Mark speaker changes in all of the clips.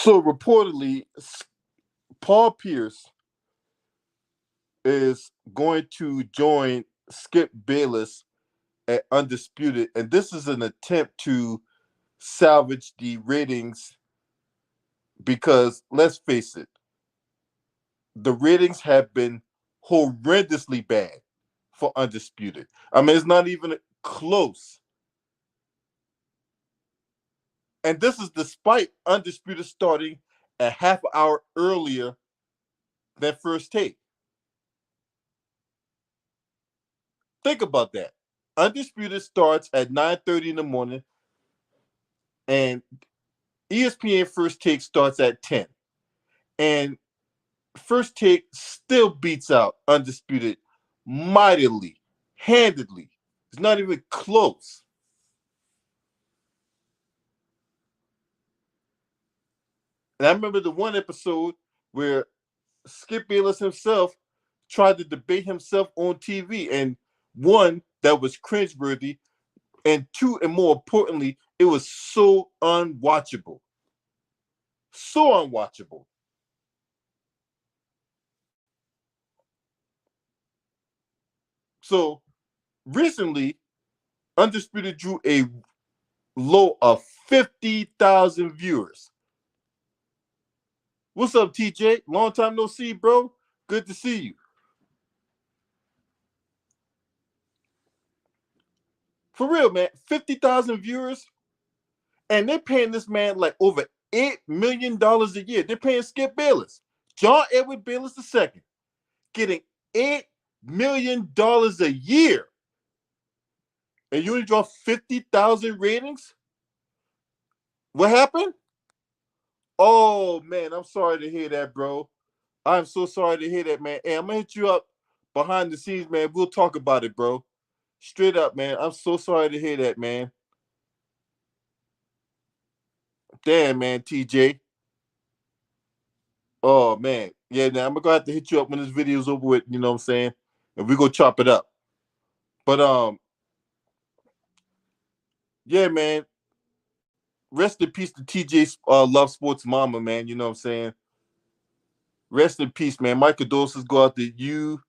Speaker 1: So reportedly, Paul Pierce is going to join Skip Bayless at Undisputed, and this is an attempt to salvage the ratings because let's face it, the ratings have been horrendously bad for Undisputed. I mean, it's not even close. And this is despite Undisputed starting a half hour earlier than First Take. Think about that. Undisputed starts at 9:30 in the morning, and ESPN First Take starts at 10. And First Take still beats out Undisputed mightily, handedly. It's not even close. And I remember the one episode where Skip Bayless himself tried to debate himself on TV, and one, that was cringeworthy, and two, and more importantly, it was so unwatchable. So unwatchable. So recently, Undisputed drew a low of 50,000 viewers. What's up, TJ? Long time no see, bro. Good to see you. For real, man. 50,000 viewers, and they're paying this man like over $8 million a year. They're paying Skip Bayless, John Edward Bayless II, getting $8 million a year. And you only draw 50,000 ratings? What happened? Oh, man, I'm sorry to hear that, bro. I'm so sorry to hear that, man. Hey, I'm going to hit you up behind the scenes, man. We'll talk about it, bro. Straight up, man. I'm so sorry to hear that, man. Damn, man, TJ. Oh, man. Yeah, now I'm going to have to hit you up when this video's over with, you know what I'm saying? And we're going to chop it up. But, yeah, man. Rest in peace to TJ Love Sports Mama, man. You know what I'm saying? Rest in peace, man. My condolences go out to you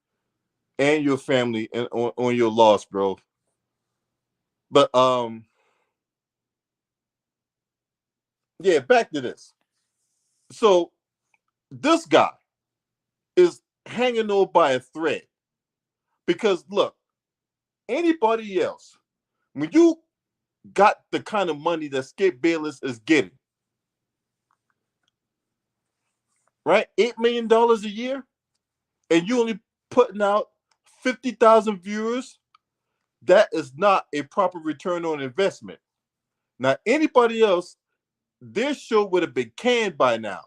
Speaker 1: and your family and on your loss, bro. But yeah, back to this. So this guy is hanging on by a thread because look, anybody else, when you got the kind of money that Skip Bayless is getting, right? $8 million a year, and you only putting out 50,000 viewers, that is not a proper return on investment. Now, anybody else, their show would have been canned by now.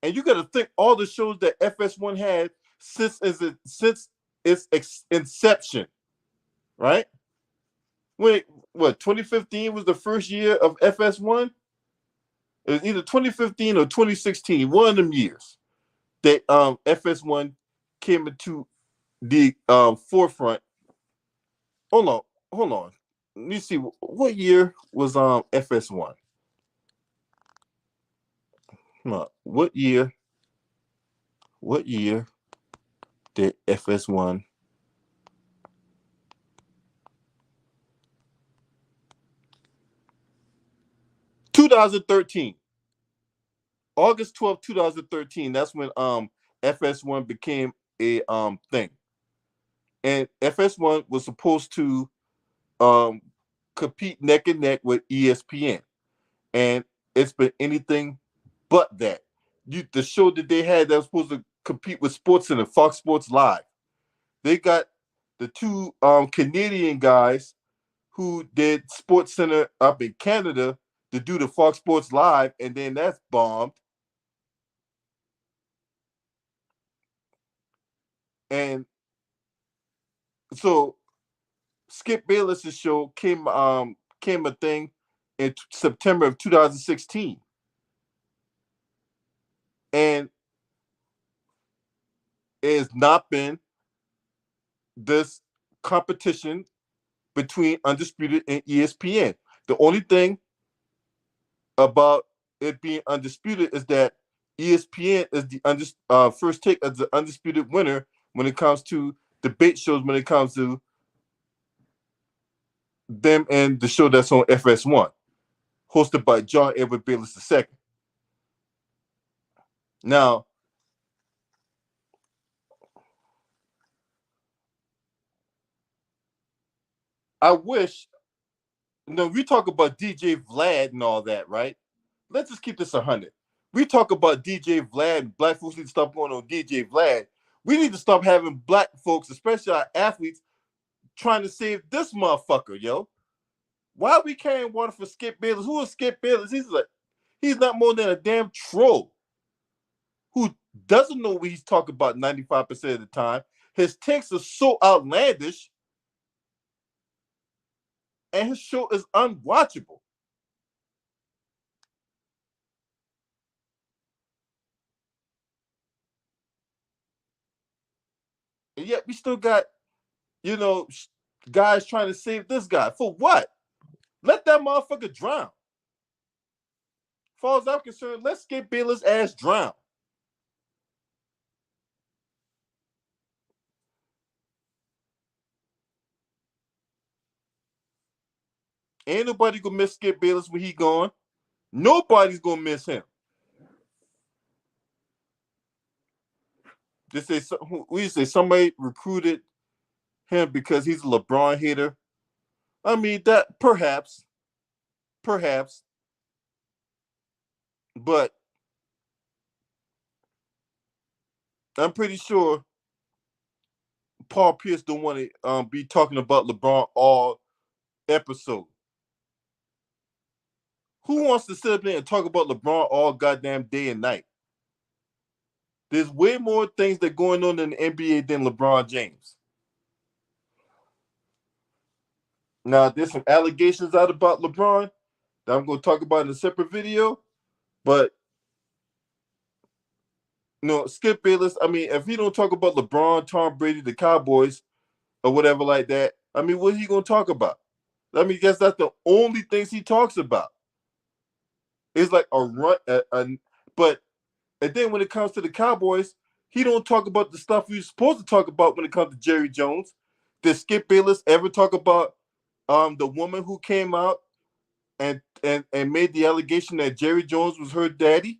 Speaker 1: And you got to think all the shows that FS1 had since its inception, right? Wait, what? 2015 was the first year of FS1. It was either 2015 or 2016, one of them years that FS1 came into the forefront. Hold on. Let me see what year was FS1. What year did FS1? 2013. August 12th, 2013. That's when FS1 became a thing. And FS1 was supposed to compete neck and neck with ESPN. And it's been anything but that. The show that they had that was supposed to compete with SportsCenter, Fox Sports Live. They got the two Canadian guys who did SportsCenter up in Canada to do the Fox Sports Live, and then that's bombed. And so Skip Bayless's show came a thing in September of 2016. And it has not been this competition between Undisputed and ESPN. The only thing about it being undisputed is that ESPN is the first take as the undisputed winner when it comes to debate shows, when it comes to them and the show that's on FS1, hosted by John Edward Bayless II. Now, I wish, we talk about DJ Vlad and all that, right? Let's just keep this 100. We talk about DJ Vlad, black folks need to stop going on DJ Vlad. We need to stop having black folks, especially our athletes, trying to save this motherfucker, yo. Why are we carrying water for Skip Bayless? Who is Skip Bayless? He's not more than a damn troll who doesn't know what he's talking about 95% of the time. His takes are so outlandish, and his show is unwatchable. And yet we still got, guys trying to save this guy. For what? Let that motherfucker drown. As far as I'm concerned, let's get Bayless' ass drown. Ain't nobody gonna miss Skip Bayless when he gone. Nobody's gonna miss him. We say somebody recruited him because he's a LeBron hater. I mean, that perhaps, but I'm pretty sure Paul Pierce don't want to be talking about LeBron all episode. Who wants to sit up there and talk about LeBron all goddamn day and night? There's way more things that are going on in the NBA than LeBron James. Now, there's some allegations out about LeBron that I'm going to talk about in a separate video, but Skip Bayless, I mean, if he don't talk about LeBron, Tom Brady, the Cowboys, or whatever like that, I mean, what is he going to talk about? I mean, I guess that's the only things he talks about. It's like a run, but and then when it comes to the Cowboys, he don't talk about the stuff he's supposed to talk about when it comes to Jerry Jones. Did Skip Bayless ever talk about the woman who came out and made the allegation that Jerry Jones was her daddy?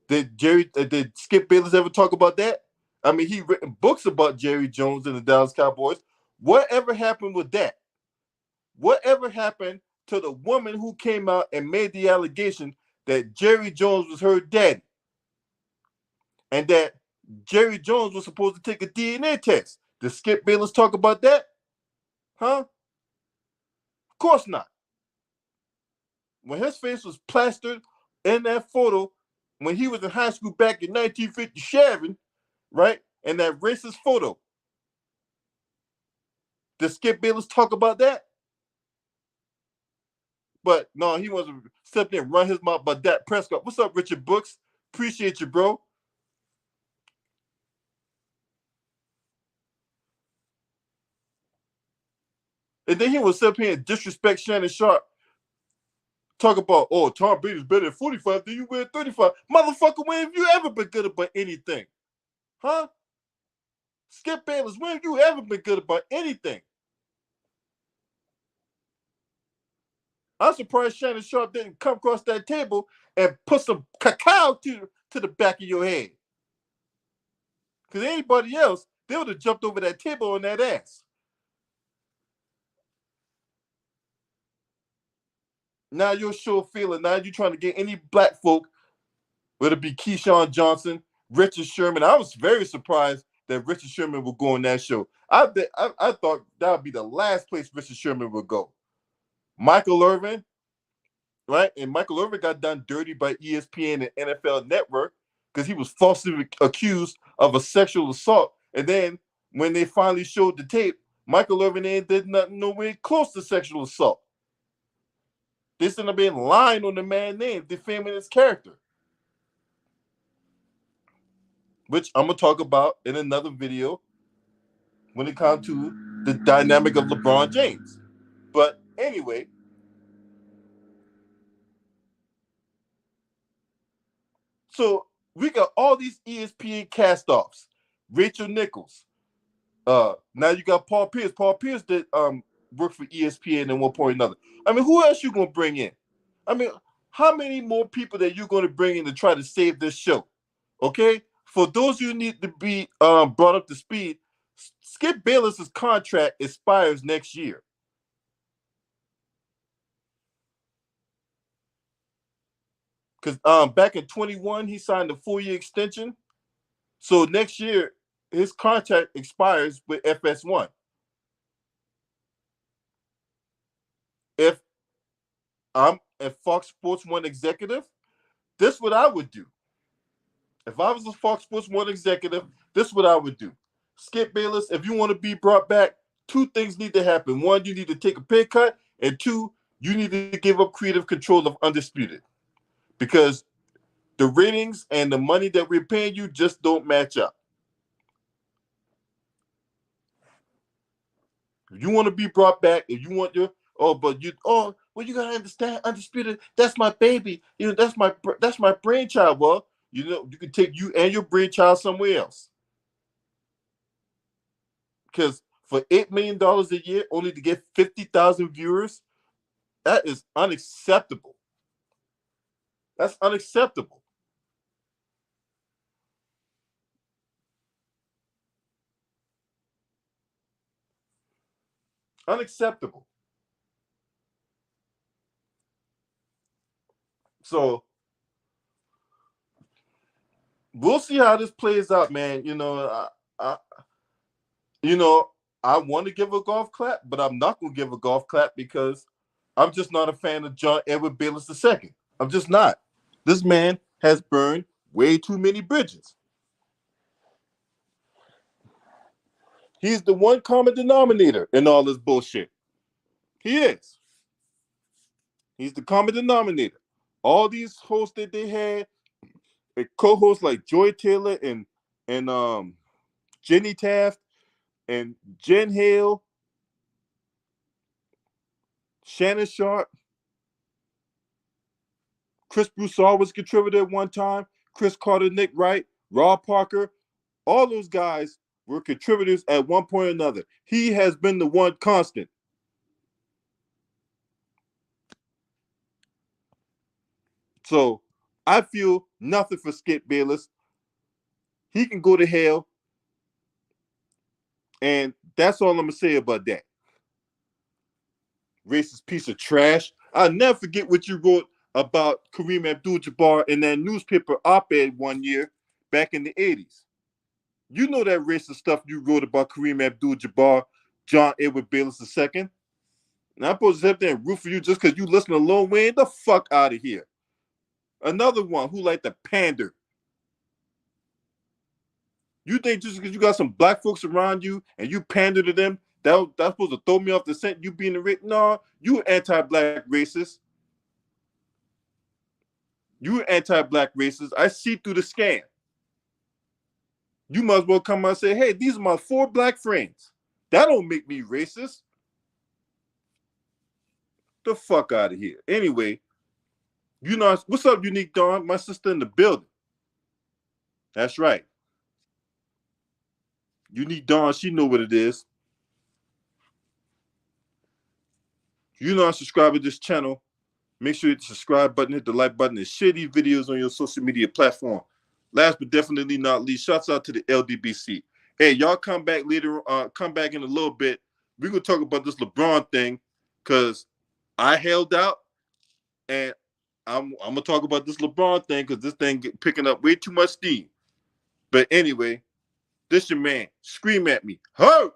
Speaker 1: Did Skip Bayless ever talk about that? I mean, he written books about Jerry Jones and the Dallas Cowboys. Whatever happened with that? Whatever happened to the woman who came out and made the allegation that Jerry Jones was her daddy? And that Jerry Jones was supposed to take a DNA test. Did Skip Bayless talk about that? Huh? Of course not. When his face was plastered in that photo when he was in high school back in 1957, right? And that racist photo. Did Skip Bayless talk about that? But no, he wants to step there and run his mouth about Dak Prescott. What's up, Richard Brooks? Appreciate you, bro. And then he was sit here and disrespect Shannon Sharp. Talk about, oh, Tom Brady's better at 45 than you were at 35. Motherfucker, when have you ever been good about anything? Huh? Skip Bayless, when have you ever been good about anything? I'm surprised Shannon Sharp didn't come across that table and put some cacao to the back of your head. Because anybody else, they would have jumped over that table on that ass. Now you're sure feeling, now you're trying to get any black folk, whether it be Keyshawn Johnson, Richard Sherman. I was very surprised that Richard Sherman would go on that show. I thought that would be the last place Richard Sherman would go. Michael Irvin, right? And Michael Irvin got done dirty by ESPN and NFL Network because he was falsely accused of a sexual assault. And then when they finally showed the tape, Michael Irvin did nothing nowhere close to sexual assault. This ended up being lying on the man's name, defaming his character, which I'm going to talk about in another video when it comes to the dynamic of LeBron James. But anyway, So we got all these ESPN cast-offs. Rachel Nichols. Now you got Paul Pierce. Paul Pierce did work for ESPN at one point or another. I mean, who else you gonna bring in? I mean, how many more people that you gonna bring in to try to save this show? Okay, for those who need to be brought up to speed, Skip Bayless's contract expires next year. Because back in 21 he signed a 4-year extension. So next year his contract expires with FS1. If I'm a Fox Sports 1 executive, this is what I would do. If I was a Fox Sports 1 executive, this is what I would do. Skip Bayless, if you want to be brought back, two things need to happen. One, you need to take a pay cut, and two, you need to give up creative control of Undisputed. Because the ratings and the money that we're paying you just don't match up. If you want to be brought back, if you want your well, you gotta understand, Undisputed, that's my baby. You know, that's my brainchild. Well, you know, you can take you and your brainchild somewhere else. Because for $8 million a year, only to get 50,000 viewers, that is unacceptable. That's unacceptable. Unacceptable. So we'll see how this plays out, man. I you know, I want to give a golf clap, but I'm not going to give a golf clap because I'm just not a fan of John Edward Bayless II. I'm just not. This man has burned way too many bridges. He's the one common denominator in all this bullshit. He is. He's the common denominator. All these hosts that they had, co-hosts like Joy Taylor and Jenny Taft and Jen Hale, Shannon Sharp, Chris Broussard was a contributor at one time, Chris Carter, Nick Wright, Rob Parker, all those guys were contributors at one point or another. He has been the one constant. So I feel nothing for Skip Bayless. He can go to hell. And that's all I'm going to say about that. Racist piece of trash. I'll never forget what you wrote about Kareem Abdul-Jabbar in that newspaper op-ed one year back in the 80s. You know that racist stuff you wrote about Kareem Abdul-Jabbar, John Edward Bayless II. Now I'm supposed to sit there and root for you just because you listen to Lil Wayne? The fuck out of here. Another one who like to pander. You think just because you got some black folks around you and you pander to them, that's supposed to throw me off the scent? You being a rich? No, you anti-black racist. You anti-black racist. I see through the scam. You might as well come out and say, hey, these are my 4 black friends. That don't make me racist. The fuck out of here. Anyway, you know, what's up, Unique Dawn? My sister in the building. That's right. Unique Dawn, she know what it is. You know, subscribe to this channel. Make sure you hit the subscribe button, hit the like button, and share these videos on your social media platform. Last but definitely not least, shouts out to the LDBC. Hey, y'all come back later. Come back in a little bit. We're gonna talk about this LeBron thing because I held out, and I'm gonna talk about this LeBron thing because this thing picking up way too much steam. But anyway, this your man. Scream at me. Ho!